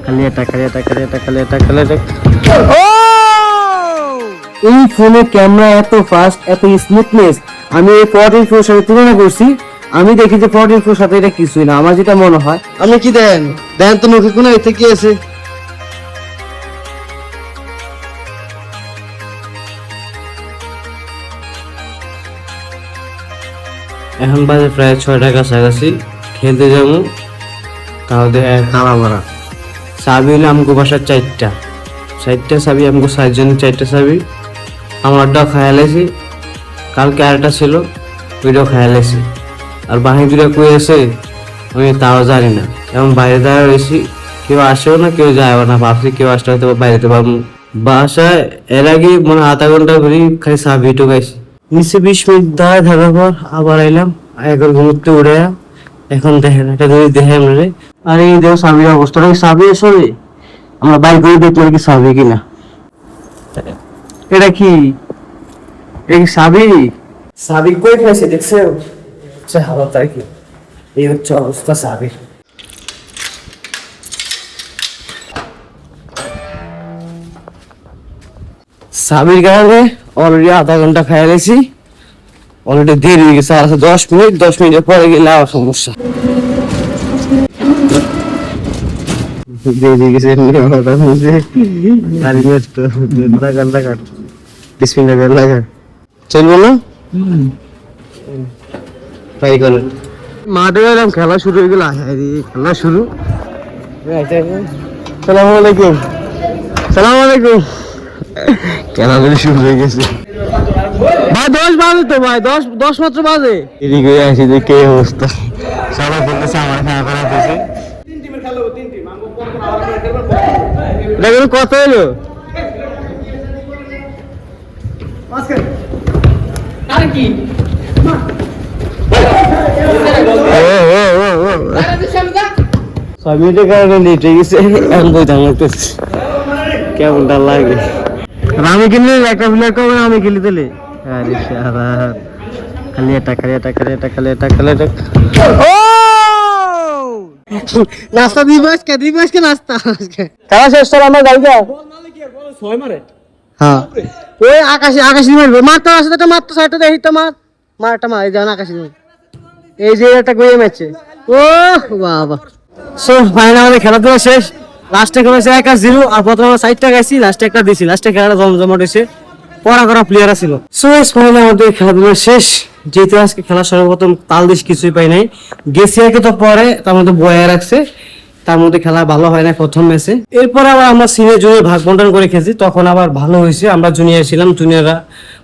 খালি এটা এই ফোনে ক্যামেরা এত ফাস্ট, এত স্মুথনেস, আমি এই 14 Pro সাথে তুলনা করছি। আমি দেখি যে 14 Pro সাথে এটা কিছুই না, আমার যেটা মনে হয়। আমি কি দেন তো মুখে কোনো এতে কি আছে? এখন বাজে প্রায় 6টার কাছাকাছি, খেলতে যাবো। তাহলে খাওয়া মারা চাবি হলে আমাকে বাসার 4টা চাবি, আমাকে 7 জনের 4টা চাবি। আমারটাও খায়ালেছি, কালকে আরেকটা ছিল, ওইটাও খায়ালেছি। আর বাহিনী দুটা কই আছে আমি তাও জানি না। এবং বাইরে দাঁড়া রয়েছি, কেউ আসেও না কেউ যায়ও না। ভাবছি কেউ আসতে হয়তো বাইরেতে পারবো। বাসায় এর আগে মনে আধা ঘন্টা ঘুরি খালি চাবি ঢুকাইছি। নিচে 20 মিনিট দাঁড়ায় থাকার পর আবার আইলাম, এখন ঘুমতে উঠে। এখন দেখেন এটা যদি দেখে আমরা, আর এই দেখো চাবির অবস্থাটা, চাবি আসলে আমরা বাইক করে দেখলাম কি চাবি কিনা। এটা কি এই চাবি কই ফেলেছে দেখছো? হালত আর কি, এই হচ্ছে অবস্থা চাবির। চাবির কারণে অলরেডি আধা ঘন্টা খাই গেছি, অলরেডি দেরি হয়ে গেছে। আর 10 মিনিটের পরে গেলে আবার সমস্যা। দেরি গেছে চলবো না, ট্রাই করেন। মাঠে গেলাম, খেলা শুরু হয়ে গেল। খেলা শুরু। সালামু আলাইকুম। খেলা শুরু হয়ে গেছে ভাই। 10 বাজে তো ভাই, 10 মাত্র বাজে। এদিক হয়ে আসি যে কে অবস্থা, সবাই বলতেছে আমার খেলা খারাপ হয়েছে। দেখুন কত এলো সবইটার কারণে লেট হয়ে গেছে। এখন বইতে কেমনটা লাগে। আমি কিনলে একটা প্লেয়ার কবে আমি খেলি দিলে। আরে সারা খালি এটা নাস্তা দিবাসকে নাস্তা খেলা শেষ করে আমার গাড়ি যা ছয় মারে। হ্যাঁ ওই আকাশে মারবে, মারতে আসে তো মারতো সাইডটা দেখি তো মারটা মার এই যান আকাশে। এই যে একটা গিয়ে ম্যাচে ও বাবা। সো ফাইনাল আমাদের খেলাধুলা শেষ। লাস্টে করেছে 1-0, আর প্রথমে 4টা গাইছি, লাস্টে একটা দিছি। লাস্টে খেলাটা জমজমাট হয়েছে, পড়া করা প্লেয়ার ছিল। সো ফাইনাল আমাদের খেলাধুলা শেষ। যেহেতু আজকে খেলা সর্বপ্রথম তাল দেশ কিছুই পাই নাই, গেছি আগে তো পরে তার মধ্যে বয়ে রাখছে, তার মধ্যে খেলা ভালো হয় না প্রথম ম্যাচে। এরপরে আবার আমরা সিনিয়র জুনিয়র ভাগ বন্টন করে খেলছি, তখন আবার ভালো হয়েছে। আমরা জুনিয়র ছিলাম, জুনিয়ররা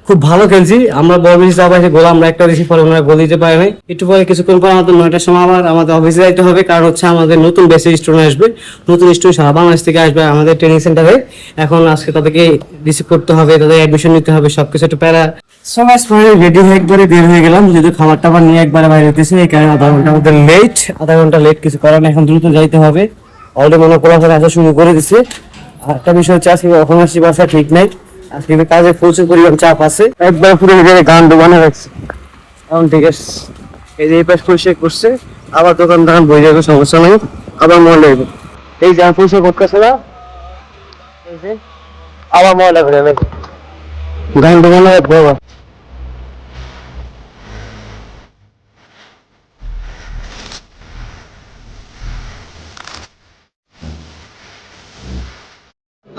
খুব ভালো খেলছি। আমরা বড় বেশি যাবো গোল আমরা একটা বেশি পরে ওনারা গোল দিতে পারে নাই। একটু পরে কিছুক্ষণ পর আমাদের 9টার সময় আবার আমাদের অফিসে যাইতে হবে, কারণ হচ্ছে আমাদের নতুন বেসের স্টুডেন্ট আসবে, নতুন স্টুডেন্ট সারা বাংলাদেশ থেকে আসবে আমাদের ট্রেনিং সেন্টারে। এখন আজকে তাদেরকে রিসিভ করতে হবে, তাদের অ্যাডমিশন নিতে হবে, সবকিছু একটু প্যারা। সবাই রেডি হয়ে একবারে বের হয়ে গেলাম, যদি খাবার টাবার নিয়ে একবারে বাইরে হতেছে, এই কারণে আধা ঘন্টা লেট কিছু করার না। এখন দ্রুত যাইতে হবে, অলরেডি মনে করা আসা শুরু করে দিচ্ছে। আর একটা বিষয় হচ্ছে আজকে কখন আসি বাসা ঠিক নাই, আজকে কাজে প্রচুর পরিমাণ চাপ আছে। একবার পুরো গান ডুবানো রাখছে। এখন ঠিক আছে, এই যে এই পাশ পরিষ্কার করছে, আবার দোকান বই যাবে, সমস্যা নেই, আবার মহলে যাবে। এই যে পরিষ্কার করতেছে না, এই যে আবার মহলে ঘুরে নেবে, গান ডুবানো রাখবো আবার।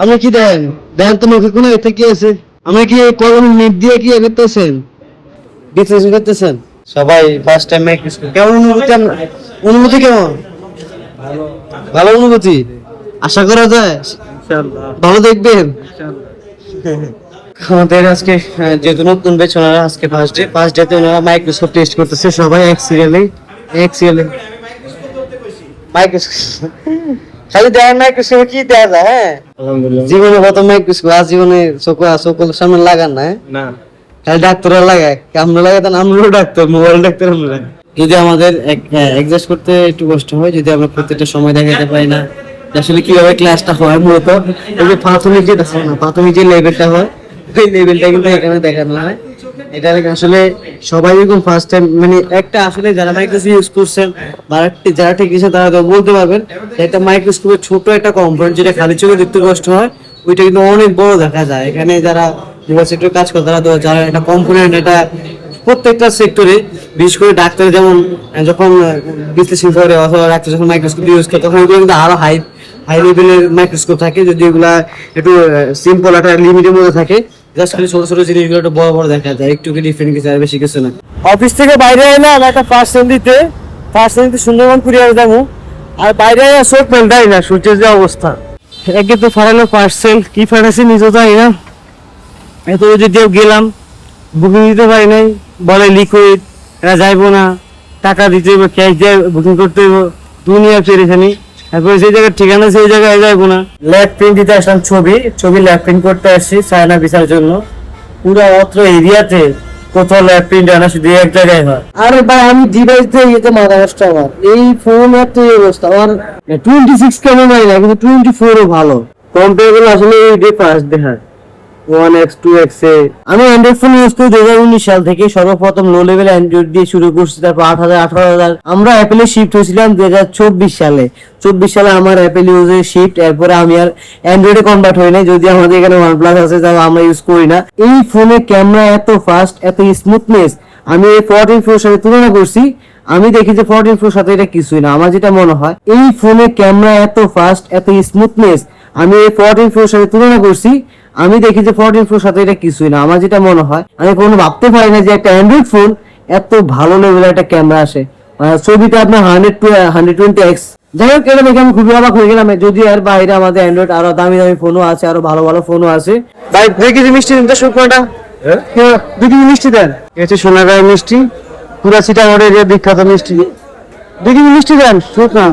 আপনি কি দেন তো মুখে কোনো এতে কি আছে? আপনি কি কলম নিট দিয়ে কি করতেছেন, ডিসকাশন করতেছেন? সবাই ফার্স্ট টাইম মাইক স্কুল, কেমন অনুভূতি কেমন? ভালো অনুভূতি, আশা করা যায় ইনশাআল্লাহ ভালো দেখবেন ইনশাআল্লাহ। আমাদের আজকে যেহেতু নতুন ব্যাচ, ওনারা আজকে ফার্স্ট ডেতে ওনারা মাইক্রোস্কোপ টেস্ট করতেছে, সবাই এক সিরিয়ালে মাইক্রোস্কোপ খালি দেয়। মাইক্রোস্কোপ কি দেয়া যায়? হ্যাঁ জীবনে প্রথম মাইক্রোস্কোপ, আজ জীবনে চোখ সামনে লাগান না, খালি ডাক্তাররা লাগায়, আমরা লাগাতাম, আমরাও ডাক্তার, মোবাইল ডাক্তার আমরা। যদি আমাদের অ্যাডজাস্ট করতে একটু কষ্ট হয়, যদি আমরা প্রত্যেকটা সময় দেখাতে পারি না আসলে কিভাবে ক্লাসটা হয়। মূলত এই যে প্রাথমিক যে লেভেলটা হয়, ওই লেভেলটা কিন্তু এখানে দেখানো হয়। এটা আসলে সবাই যখন ফার্স্ট টাইম মানে একটা আসলে যারা মাইক্রোস্কোপ ইউজ করছেন বা যারা টেকনিশিয়ান তারা তো বলতে পারবেন একটা মাইক্রোস্কোপের ছোট একটা কম্পোনেন্ট যেটা খালি চোখে দেখতে কষ্ট হয় ওইটা কিন্তু অনেক বড় দেখা যায়। এখানে যারা মোবাইল সেক্টরে কাজ করে তারা তো যারা একটা কম্পোনেন্ট এটা প্রত্যেকটা সেক্টরে বিশেষ করে ডাক্তার যেমন যখন বিশ্লেষণ করে অথবা ডাক্তার যখন মাইক্রোস্কোপ ইউজ করে তখন এগুলো কিন্তু আরো হাই লেভেলের মাইক্রোস্কোপ থাকে, যদি এগুলা একটু সিম্পল একটা লিমিটের মধ্যে থাকে জাস্ট খালি ছোট ছোট জিনিসগুলো একটু বড় বড় দেখা যায়, একটু ডিফারেন্ট কিছু আর বেশি কিছু না। অফিস থেকে বাইরে এলাম একটা ফার্স্ট দিতে সুন্দরবন কুরিয়ার যাবো, আর বাইরে চোখ মেলটাই না সূর্যের যে অবস্থা। একে তো ফারালো পার্সেল কি ফাটাছি নিজেও যাই না, এত যদি গেলাম বুকিং দিতে পারি নাই, বলে লিকুইড এরা যাইবো না, টাকা দিতে হইব, ক্যাশ দিয়ে বুকিং করতে হইব, দুনিয়া পেরেছানি। তারপরে যে জায়গার ঠিকানা সেই জায়গায় যাইবো না, ল্যাব প্রিন্ট দিতে আসলাম, ছবি ল্যাব প্রিন্ট করতে আসছি চায়না ভিসার জন্য। পুরো অত্র এরিয়াতে কোথাও ল্যাব প্রিন্ট আনা শুধু এক জায়গায় হয়। আরে ভাই আমি ডিভাইস দিয়ে ইয়েতে মাথা নষ্ট আমার, এই ফোন এত অবস্থা আমার 26 কেমন হয় না কিন্তু 24 ও ভালো কম্পেয়ার করলে আসলে এই ডিফারেন্স দেখায় 1x 2x এ। আমি অ্যান্ড্রয়েড ফোন ইউজ করি 2019 সাল থেকে, সর্বপ্রথম লো লেভেল অ্যান্ড্রয়েড দিয়ে শুরু করছি, তারপর 8000 18000 আমরা অ্যাপেলে শিফট হয়েছিলাম 2024 সালে। 24 সালে আমার অ্যাপেল ইউজে শিফট, এরপরে আমি আর অ্যান্ড্রয়েডে কনভার্ট হই নাই, যদি আমাদের এখানে OnePlus আছে তাও আমরা ইউজ করি না। এই ফোনে ক্যামেরা এত ফাস্ট, এত স্মুথনেস, আমি এই 14 Pro সাথে তুলনা করছি, আমি দেখি যে 14 Pro সাথে এটা কিছুই না। আমার যেটা মনে হয় এই ফোনে ক্যামেরা এত ফাস্ট, এত স্মুথনেস, আমি এই 14 Pro সাথে তুলনা করছি, আমি দেখি যে 14 Pro সাথে এটা কিছুই না। আমার যেটা মনে হয় আমি কোনো ভাবতে পারি না যে একটা অ্যান্ড্রয়েড ফোন এত ভালো লেভেলের একটা ক্যামেরা আসে, ছবিটা আপনার 120x। যাই হোক এটা দেখে আমি খুবই অবাক হয়ে গেলাম, যদি এর বাইরে আমাদের অ্যান্ড্রয়েড আরো দামি দামি ফোনও আছে, আরো ভালো ভালো ফোনও আছে। ভাই 2 কেজি মিষ্টি দিন তো, শুকনোটা 2 কেজি মিষ্টি দেন। এটা সোনাগাঁয়ের মিষ্টি, পুরা চিটাগড়ের বিখ্যাত মিষ্টি। 2 কেজি মিষ্টি দেন শুকনা,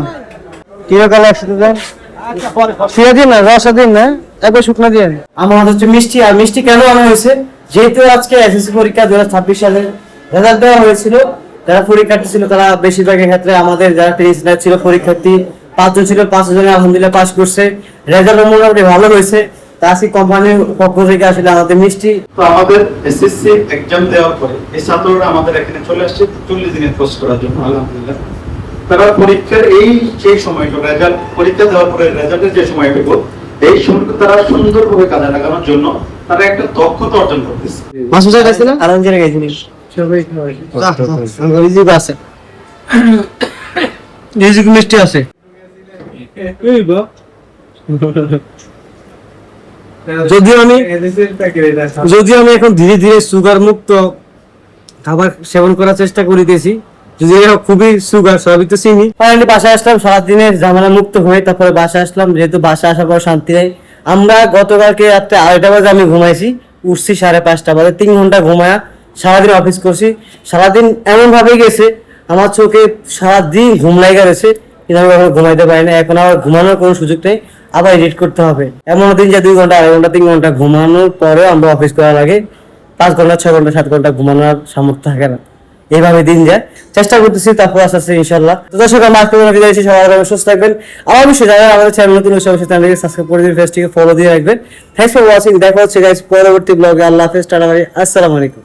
কিরকম একসাথে দেন, শুয়ে দিন না রসা দিন না, একবার শুকনা দিয়ে। আমার হাতে হচ্ছে মিষ্টি, আর মিষ্টি কেন আনা হয়েছে যেহেতু আজকে এসএসসি পরীক্ষা 2026 সালে রেজাল্ট দেওয়া হয়েছিল। যারা পরীক্ষার্থী ছিল তারা বেশিরভাগের ক্ষেত্রে আমাদের যারা টেনিসিয়ান ছিল পরীক্ষার্থী 5 জন ছিল, 5 জনে আলহামদুলিল্লাহ পাস করছে, রেজাল্ট মোটামুটি ভালো হয়েছে। তা আজকে কোম্পানির পক্ষ থেকে আসলে আমাদের মিষ্টি। তো আমাদের এসএসসি এক্সাম দেওয়ার পরে এই ছাত্ররা আমাদের এখানে চলে আসছে 40 দিনের কোর্স করার জন্য আলহামদুলিল্লাহ। তারা পরীক্ষার সেই সময়টা রেজাল্ট পরীক্ষা দেওয়ার পরে রেজাল্টের যে সময় পেব এই সময়টা তারা সুন্দরভাবে কাজে লাগানোর জন্য তারা একটা দক্ষতা অর্জন করতেছে। মাসুদ আছে না আরাম করে গেছিনি সবাই রিজিক আছে, রিজিক মিষ্টি আছে। যদিও আমি এখন ধীরে ধীরে সুগার মুক্ত খাবার সেবন করার চেষ্টা করিতেছি, যদি খুবই সুগার সবই তো চিনি। ফাইনালি বাসায় আসলাম সারাদিনের ঝামেলা মুক্ত হয়ে, তারপরে বাসায় আসলাম, যেহেতু বাসায় আসার পর শান্তি নেই। আমরা গতকালকে রাত্রে 2:30 বাজে আমি ঘুমাইছি, উঠছি 5:30 বাজে, 3 ঘন্টা ঘুমায়া সারাদিন অফিস করছি। সারাদিন এমন ভাবে গেছে আমার চোখে সারাদিন ঘুম লাগা গেছে, কিন্তু আমি কখনো ঘুমাইতে পারি না। এখন আমার ঘুমানোর কোনো সুযোগ নেই, আবার এডিট করতে হবে। এমন দিন যে 2 ঘন্টা 2.5 ঘন্টা 3 ঘন্টা ঘুমানোর পরে আমরা অফিস করার আগে 5 ঘন্টা 6 ঘন্টা 7 ঘন্টা ঘুমানোর সামর্থ্য থাকে না, এইভাবে দিন যায়। চেষ্টা করতেছি, তারপর আস্তে আস্তে ইনশাল্লাহ। তো দর্শক আমরা আজকে বিদায় নিচ্ছি, সবাই সুস্থ থাকবেন। আমার বিষয় যারা আমাদের চ্যানেল নতুন অবশ্যই চ্যানেলকে সাবস্ক্রাইব করে দিন, পেজটিকে ফলো দিয়ে রাখবেন। থ্যাঙ্কস ফর ওয়াচিং, দেখা হচ্ছে গাইস পরবর্তী ব্লগে। আল্লাহ হাফেজ, টাটা, আসসালামু আলাইকুম।